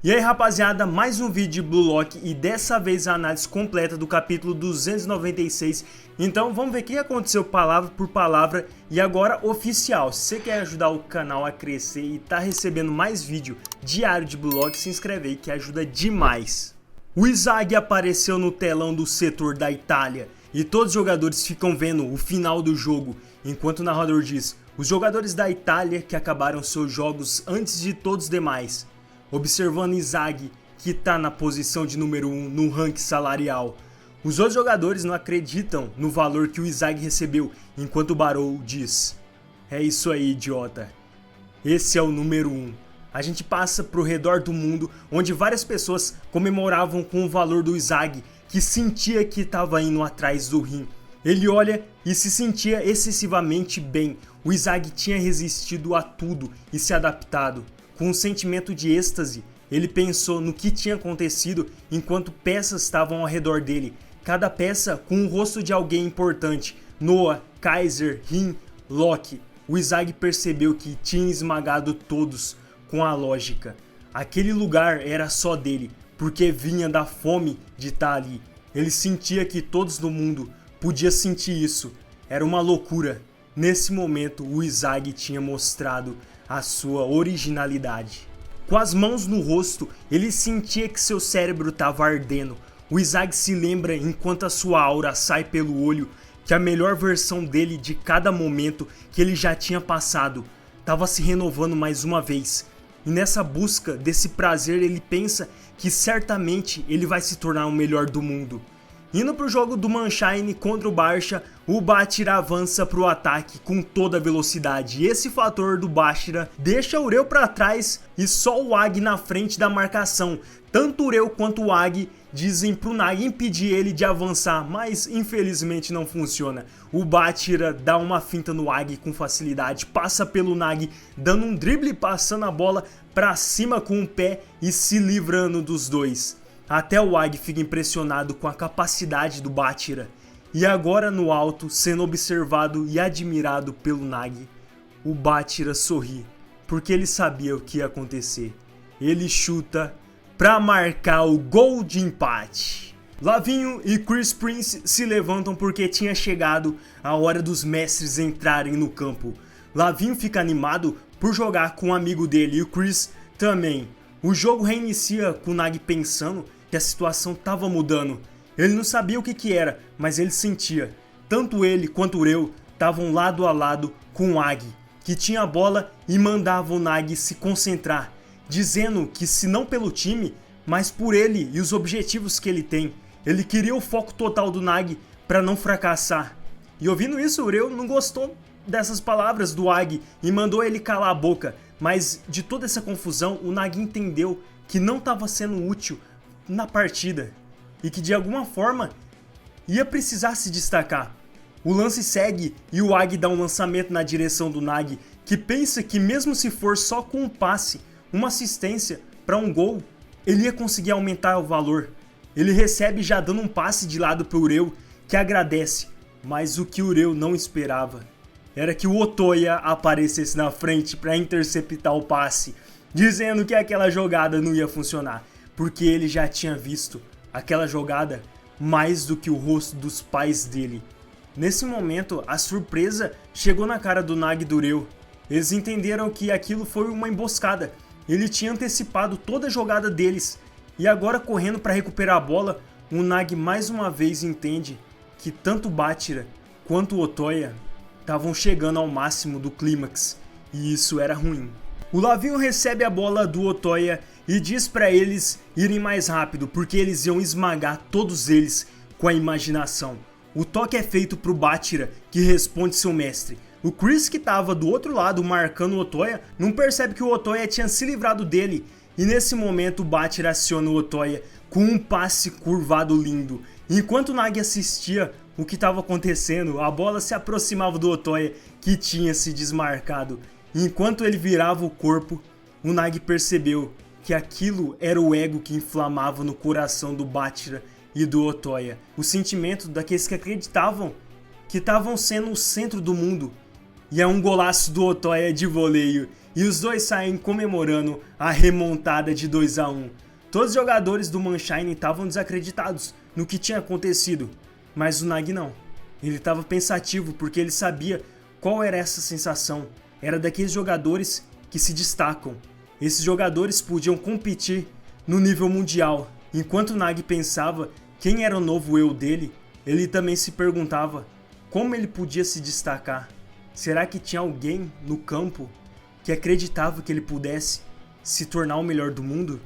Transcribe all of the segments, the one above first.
E aí rapaziada, mais um vídeo de Blue Lock e dessa vez a análise completa do capítulo 296. Então vamos ver o que aconteceu palavra por palavra e agora oficial. Se você quer ajudar o canal a crescer e tá recebendo mais vídeo diário de Blue Lock, se inscreve aí que ajuda demais. O Inzaghi apareceu no telão do setor da Itália e todos os jogadores ficam vendo o final do jogo, enquanto o narrador diz: os jogadores da Itália que acabaram seus jogos antes de todos os demais. Observando Inzaghi, que está na posição de número 1 no ranking salarial. Os outros jogadores não acreditam no valor que o Inzaghi recebeu, enquanto o Barou diz: é isso aí, idiota. Esse é o número 1. A gente passa pro redor do mundo, onde várias pessoas comemoravam com o valor do Inzaghi, que sentia que estava indo atrás do rim. Ele olha e se sentia excessivamente bem. O Inzaghi tinha resistido a tudo e se adaptado. Com um sentimento de êxtase, ele pensou no que tinha acontecido enquanto peças estavam ao redor dele. Cada peça com o rosto de alguém importante. Noah, Kaiser, Rim, Loki. O Inzaghi percebeu que tinha esmagado todos com a lógica. Aquele lugar era só dele, porque vinha da fome de estar ali. Ele sentia que todos no mundo podiam sentir isso. Era uma loucura. Nesse momento, o Inzaghi tinha mostrado a sua originalidade. Com as mãos no rosto, ele sentia que seu cérebro estava ardendo. O Inzaghi se lembra, enquanto a sua aura sai pelo olho, que a melhor versão dele de cada momento que ele já tinha passado estava se renovando mais uma vez. E nessa busca desse prazer, ele pensa que certamente ele vai se tornar o melhor do mundo. Indo para o jogo do Mannheim contra o Barça, o Bachira avança para o ataque com toda a velocidade. E esse fator do Bachira deixa o Ureu para trás e só o Ag na frente da marcação. Tanto o Ureu quanto o Ag dizem para o Nag impedir ele de avançar, mas infelizmente não funciona. O Bachira dá uma finta no Ag com facilidade, passa pelo Nag, dando um drible passando a bola para cima com o pé e se livrando dos dois. Até o Ag fica impressionado com a capacidade do Bachira. E agora no alto, sendo observado e admirado pelo Nag, o Bachira sorri, porque ele sabia o que ia acontecer. Ele chuta para marcar o gol de empate. Lavinho e Chris Prince se levantam porque tinha chegado a hora dos mestres entrarem no campo. Lavinho fica animado por jogar com um amigo dele e o Chris também. O jogo reinicia com o Nag pensando que a situação estava mudando. Ele não sabia o que era, mas ele sentia. Tanto ele quanto o Ureu estavam lado a lado com o Ag, que tinha a bola e mandava o Nag se concentrar, dizendo que se não pelo time, mas por ele e os objetivos que ele tem. Ele queria o foco total do Nag para não fracassar. E ouvindo isso, o Ureu não gostou dessas palavras do Ag e mandou ele calar a boca. Mas de toda essa confusão, o Nag entendeu que não estava sendo útil na partida e que de alguma forma ia precisar se destacar. O lance segue e o Ag dá um lançamento na direção do Nag, que pensa que mesmo se for só com um passe, uma assistência para um gol, ele ia conseguir aumentar o valor. Ele recebe já dando um passe de lado para o Ureu, que agradece, mas o que o Ureu não esperava era que o Otoya aparecesse na frente para interceptar o passe, dizendo que aquela jogada não ia funcionar, porque ele já tinha visto aquela jogada mais do que o rosto dos pais dele. Nesse momento, a surpresa chegou na cara do Nag e do Ureu. Eles entenderam que aquilo foi uma emboscada. Ele tinha antecipado toda a jogada deles. E agora, correndo para recuperar a bola, o Nag mais uma vez entende que tanto o Bachira quanto o Otoya estavam chegando ao máximo do clímax. E isso era ruim. O Lavinho recebe a bola do Otoya e diz para eles irem mais rápido, porque eles iam esmagar todos eles com a imaginação. O toque é feito para o Bachira, que responde seu mestre. O Chris, que estava do outro lado marcando o Otoya, não percebe que o Otoya tinha se livrado dele. E nesse momento o Bachira aciona o Otoya com um passe curvado lindo. Enquanto o Nag assistia o que estava acontecendo, a bola se aproximava do Otoya, que tinha se desmarcado. Enquanto ele virava o corpo, o Nag percebeu que aquilo era o ego que inflamava no coração do Bachira e do Otoya. O sentimento daqueles que acreditavam que estavam sendo o centro do mundo. E é um golaço do Otoya de voleio. e os dois saem comemorando a remontada de 2-1. Todos os jogadores do Mannshine estavam desacreditados no que tinha acontecido, mas o Nagi não. Ele estava pensativo porque ele sabia qual era essa sensação. Era daqueles jogadores que se destacam. Esses jogadores podiam competir no nível mundial. Enquanto o Nagi pensava quem era o novo eu dele, ele também se perguntava como ele podia se destacar. Será que tinha alguém no campo que acreditava que ele pudesse se tornar o melhor do mundo?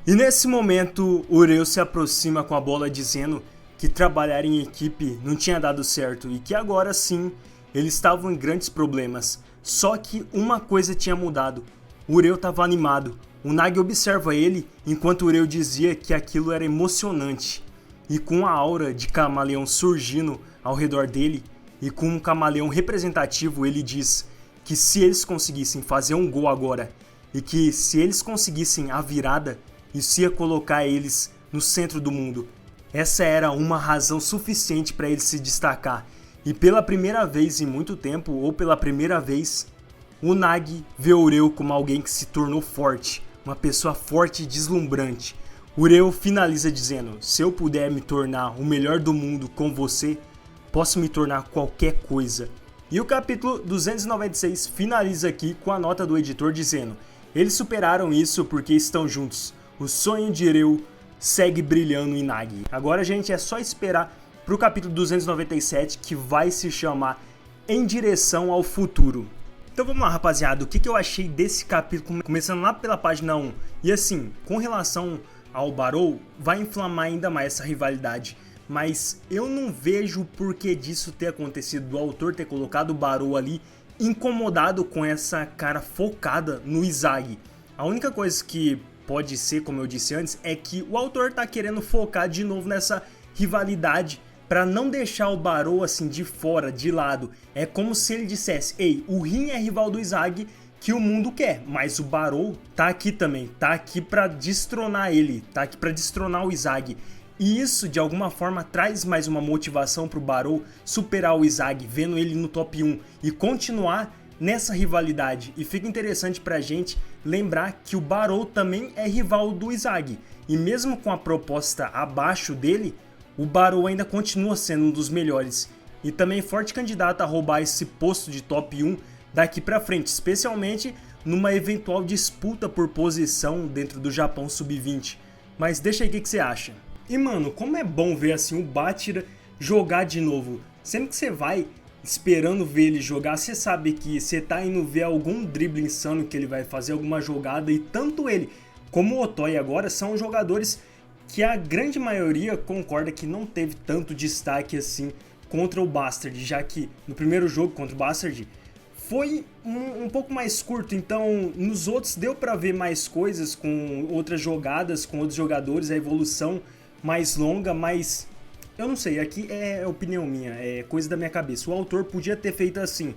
E nesse momento, Ureu se aproxima com a bola dizendo que trabalhar em equipe não tinha dado certo e que agora sim eles estavam em grandes problemas. Só que uma coisa tinha mudado. Ureu estava animado. O Nagi observa ele enquanto Ureu dizia que aquilo era emocionante. E com a aura de camaleão surgindo ao redor dele e com um camaleão representativo, ele diz que se eles conseguissem fazer um gol agora e que se eles conseguissem a virada, isso ia colocar eles no centro do mundo. Essa era uma razão suficiente para ele se destacar. E pela primeira vez em muito tempo, ou pela primeira vez, o Nagi vê Ureu como alguém que se tornou forte, uma pessoa forte e deslumbrante. Ureu finaliza dizendo: se eu puder me tornar o melhor do mundo com você, posso me tornar qualquer coisa. E o capítulo 296 finaliza aqui com a nota do editor dizendo: eles superaram isso porque estão juntos. O sonho de Ureu segue brilhando em Nagi. Agora, gente, é só esperar pro capítulo 297, que vai se chamar Em Direção ao Futuro. Então vamos lá, rapaziada, o que eu achei desse capítulo, começando lá pela página 1. E assim, com relação ao Barou, vai inflamar ainda mais essa rivalidade. Mas eu não vejo o porquê disso ter acontecido, do autor ter colocado o Barou ali incomodado com essa cara focada no Izagi. A única coisa que pode ser, como eu disse antes, é que o autor tá querendo focar de novo nessa rivalidade para não deixar o Barou assim de fora, de lado. É como se ele dissesse: ei, o Rin é rival do Izagi que o mundo quer, mas o Barou tá aqui também, tá aqui para destronar ele, tá aqui para destronar o Izagi. E isso de alguma forma traz mais uma motivação pro Barou superar o Izagi, vendo ele no top 1 e continuar nessa rivalidade. E fica interessante pra gente lembrar que o Barou também é rival do Izagi. E mesmo com a proposta abaixo dele, o Barou ainda continua sendo um dos melhores. E também forte candidato a roubar esse posto de top 1 daqui pra frente, especialmente numa eventual disputa por posição dentro do Japão Sub-20. Mas deixa aí o que você acha. E mano, como é bom ver assim o Bátira jogar de novo. Sempre que você vai esperando ver ele jogar, você sabe que você tá indo ver algum drible insano que ele vai fazer, alguma jogada, e tanto ele como o Otoya agora são jogadores que a grande maioria concorda que não teve tanto destaque assim contra o Bastard, já que no primeiro jogo contra o Bastard foi um pouco mais curto, então nos outros deu pra ver mais coisas com outras jogadas, com outros jogadores, a evolução mais longa, mas eu não sei, aqui é opinião minha, é coisa da minha cabeça. O autor podia ter feito assim,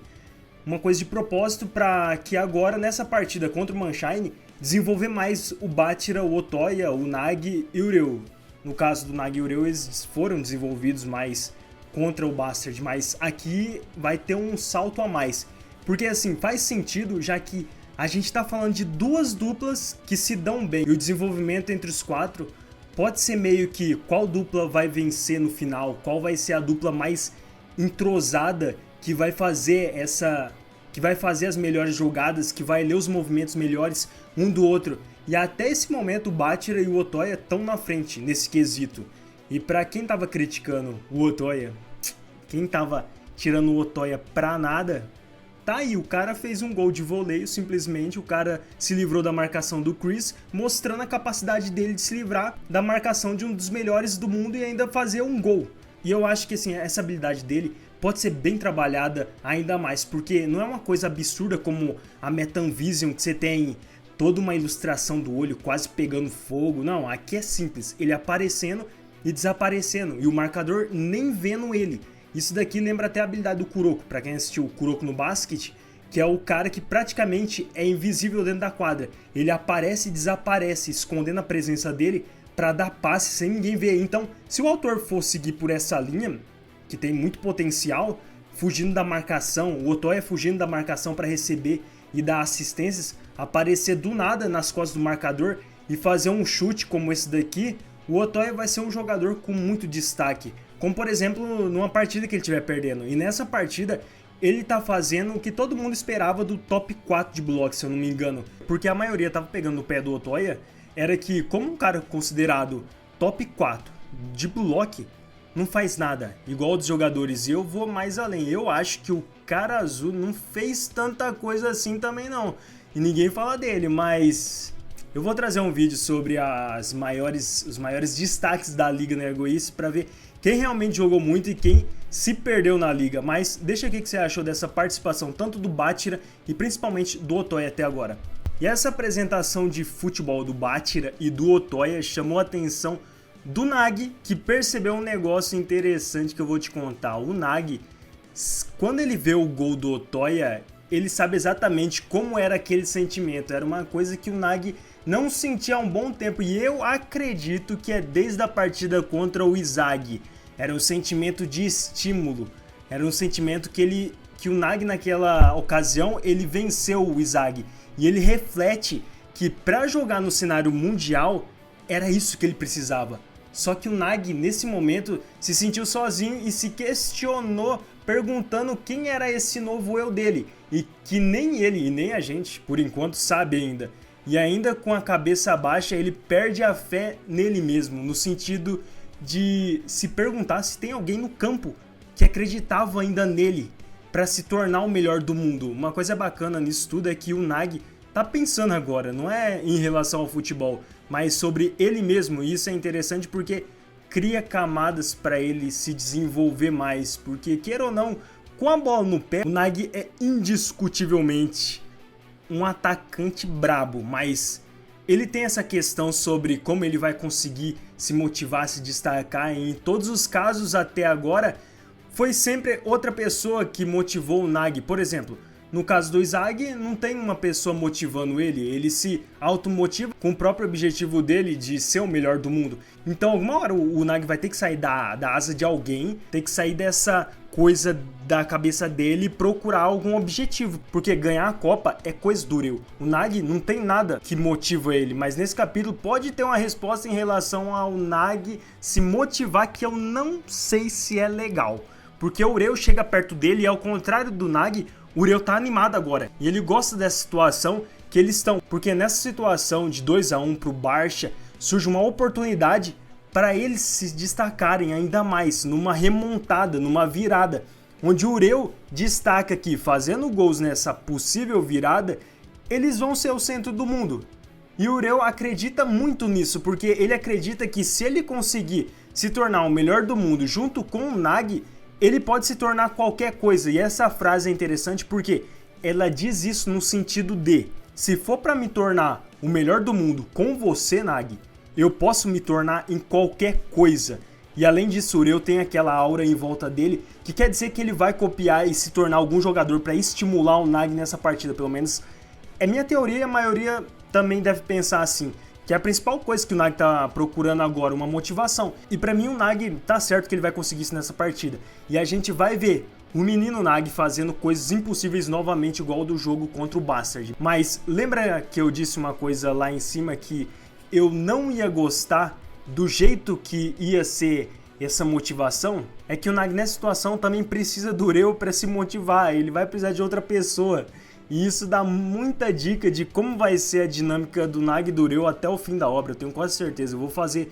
uma coisa de propósito para que agora nessa partida contra o Mannshine desenvolver mais o Bátira, o Otoya, o Nagi e o Ureu. No caso do Nagi e o Ureu, eles foram desenvolvidos mais contra o Bastard, mas aqui vai ter um salto a mais. Porque assim, faz sentido, já que a gente tá falando de duas duplas que se dão bem. E o desenvolvimento entre os quatro pode ser meio que qual dupla vai vencer no final, qual vai ser a dupla mais entrosada que vai fazer as melhores jogadas, que vai ler os movimentos melhores um do outro. E até esse momento o Bátira e o Otoya estão na frente nesse quesito. E pra quem tava criticando o Otoya, quem tava tirando o Otoya pra nada, tá aí, o cara fez um gol de voleio, simplesmente, o cara se livrou da marcação do Chris, mostrando a capacidade dele de se livrar da marcação de um dos melhores do mundo e ainda fazer um gol. E eu acho que assim, essa habilidade dele pode ser bem trabalhada ainda mais, porque não é uma coisa absurda como a Metal Vision, que você tem toda uma ilustração do olho quase pegando fogo. Não, aqui é simples, ele aparecendo e desaparecendo, e o marcador nem vendo ele. Isso daqui lembra até a habilidade do Kuroko, pra quem assistiu o Kuroko no basquete, que é o cara que praticamente é invisível dentro da quadra. Ele aparece e desaparece, escondendo a presença dele pra dar passe sem ninguém ver. Então, se o autor for seguir por essa linha, que tem muito potencial, fugindo da marcação, o Otoya fugindo da marcação para receber e dar assistências, aparecer do nada nas costas do marcador e fazer um chute como esse daqui, o Otoya vai ser um jogador com muito destaque. Como por exemplo, numa partida que ele estiver perdendo. E nessa partida, ele tá fazendo o que todo mundo esperava do top 4 de bloco, se eu não me engano. Porque a maioria tava pegando no pé do Otoya, era que como um cara considerado top 4 de bloco, não faz nada, igual dos jogadores. E eu vou mais além, eu acho que o cara azul não fez tanta coisa assim também não. E ninguém fala dele, mas eu vou trazer um vídeo sobre os maiores destaques da Liga Nergoice para ver quem realmente jogou muito e quem se perdeu na liga. Mas deixa aqui o que você achou dessa participação, tanto do Bátira e principalmente do Otoya até agora. E essa apresentação de futebol do Bátira e do Otoya chamou a atenção do Nag, que percebeu um negócio interessante que eu vou te contar. O Nag, quando ele vê o gol do Otoya, ele sabe exatamente como era aquele sentimento. Era uma coisa que o Nag não sentia há um bom tempo. E eu acredito que é desde a partida contra o Izag. Era um sentimento de estímulo. Era um sentimento que o Nag naquela ocasião, ele venceu o Izag. E ele reflete que para jogar no cenário mundial, era isso que ele precisava. Só que o Nag, nesse momento, se sentiu sozinho e se questionou, perguntando quem era esse novo eu dele. E que nem ele e nem a gente, por enquanto, sabe ainda. E ainda com a cabeça baixa, ele perde a fé nele mesmo, no sentido de se perguntar se tem alguém no campo que acreditava ainda nele para se tornar o melhor do mundo. Uma coisa bacana nisso tudo é que o Nag tá pensando agora, não é em relação ao futebol, mas sobre ele mesmo. E isso é interessante porque cria camadas para ele se desenvolver mais, porque queira ou não, com a bola no pé, o Nag é indiscutivelmente um atacante brabo, mas ele tem essa questão sobre como ele vai conseguir se motivar, se destacar. E em todos os casos até agora, foi sempre outra pessoa que motivou o Nag. Por exemplo, no caso do Izag, não tem uma pessoa motivando ele se automotiva com o próprio objetivo dele de ser o melhor do mundo. Então, alguma hora o Nag vai ter que sair da asa de alguém, tem que sair dessa coisa da cabeça dele e procurar algum objetivo, porque ganhar a Copa é coisa do Ureu. O Nag não tem nada que motiva ele, mas nesse capítulo pode ter uma resposta em relação ao Nag se motivar, que eu não sei se é legal. Porque o Ureu chega perto dele e, ao contrário do Nag, o Ureu tá animado agora. E ele gosta dessa situação que eles estão. Porque nessa situação de 2-1 pro Barça, surge uma oportunidade para eles se destacarem ainda mais, numa remontada, numa virada. Onde o Ureu destaca que, fazendo gols nessa possível virada, eles vão ser o centro do mundo. E o Ureu acredita muito nisso, porque ele acredita que se ele conseguir se tornar o melhor do mundo junto com o Nag, ele pode se tornar qualquer coisa. E essa frase é interessante porque ela diz isso no sentido de: se for para me tornar o melhor do mundo com você, Nag, eu posso me tornar em qualquer coisa. E além disso, o Ureu tem aquela aura em volta dele, que quer dizer que ele vai copiar e se tornar algum jogador para estimular o Nag nessa partida. Pelo menos é minha teoria, e a maioria também deve pensar assim, que é a principal coisa que o Nag tá procurando agora, uma motivação. E pra mim o Nag tá certo que ele vai conseguir isso nessa partida. E a gente vai ver o menino Nag fazendo coisas impossíveis novamente, igual do jogo contra o Bastard. Mas lembra que eu disse uma coisa lá em cima, que eu não ia gostar do jeito que ia ser essa motivação? É que o Nag nessa situação também precisa do Ureu para se motivar, ele vai precisar de outra pessoa. E isso dá muita dica de como vai ser a dinâmica do Nag e do Ureu até o fim da obra, eu tenho quase certeza. Eu vou fazer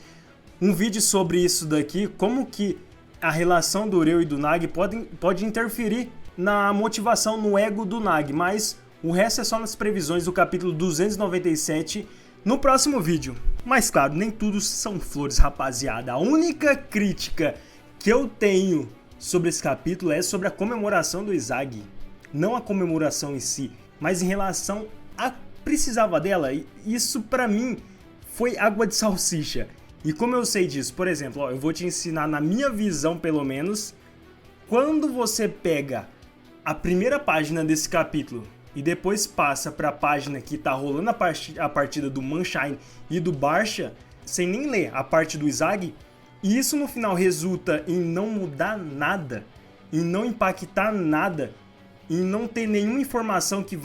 um vídeo sobre isso daqui, como que a relação do Ureu e do Nag pode interferir na motivação, no ego do Nag. Mas o resto é só nas previsões do capítulo 297 no próximo vídeo. Mas claro, nem tudo são flores, rapaziada. A única crítica que eu tenho sobre esse capítulo é sobre a comemoração do Izag. Não a comemoração em si, mas em relação a precisava dela. Isso pra mim foi água de salsicha. E como eu sei disso? Por exemplo, eu vou te ensinar na minha visão, pelo menos, quando você pega a primeira página desse capítulo e depois passa para a página que tá rolando a partida do Mannheim e do Barça, sem nem ler a parte do Izag, e isso no final resulta em não mudar nada, em não impactar nada, em não ter nenhuma informação que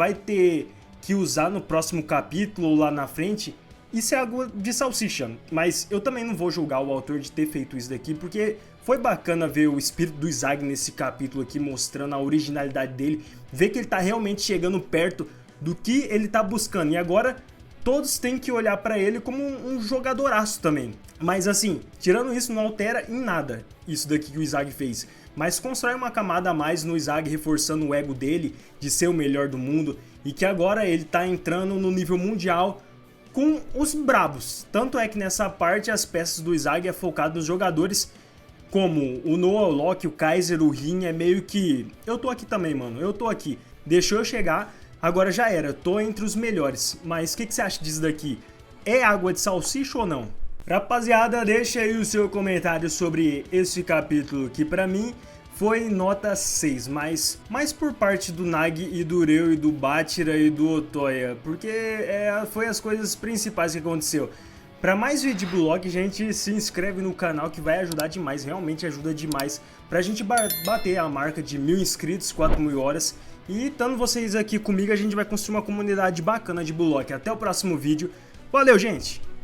que usar no próximo capítulo ou lá na frente, isso é água de salsicha. Mas eu também não vou julgar o autor de ter feito isso daqui, porque foi bacana ver o espírito do Izag nesse capítulo aqui, mostrando a originalidade dele, ver que ele tá realmente chegando perto do que ele tá buscando. E agora todos têm que olhar pra ele como um jogadoraço também. Mas assim, tirando isso, não altera em nada isso daqui que o Izag fez. Mas constrói uma camada a mais no Izag, reforçando o ego dele de ser o melhor do mundo. E que agora ele tá entrando no nível mundial com os brabos. Tanto é que nessa parte as peças do Izag é focado nos jogadores como o Noah, o Loki, o Kaiser, o Rin. É meio que... eu tô aqui também, mano. Eu tô aqui. Deixou eu chegar, agora já era. Tô entre os melhores. Mas o que você acha disso daqui? É água de salsicha ou não? Rapaziada, deixa aí o seu comentário sobre esse capítulo, que pra mim foi nota 6, mas mais por parte do Nag e do Reu e do Bátira e do Otoya, porque foi as coisas principais que aconteceu. Pra mais vídeo de blog, gente, se inscreve no canal que vai ajudar demais, realmente ajuda demais pra gente bater a marca de 1000 inscritos, 4000 horas. E estando vocês aqui comigo, a gente vai construir uma comunidade bacana de blog. Até o próximo vídeo. Valeu, gente!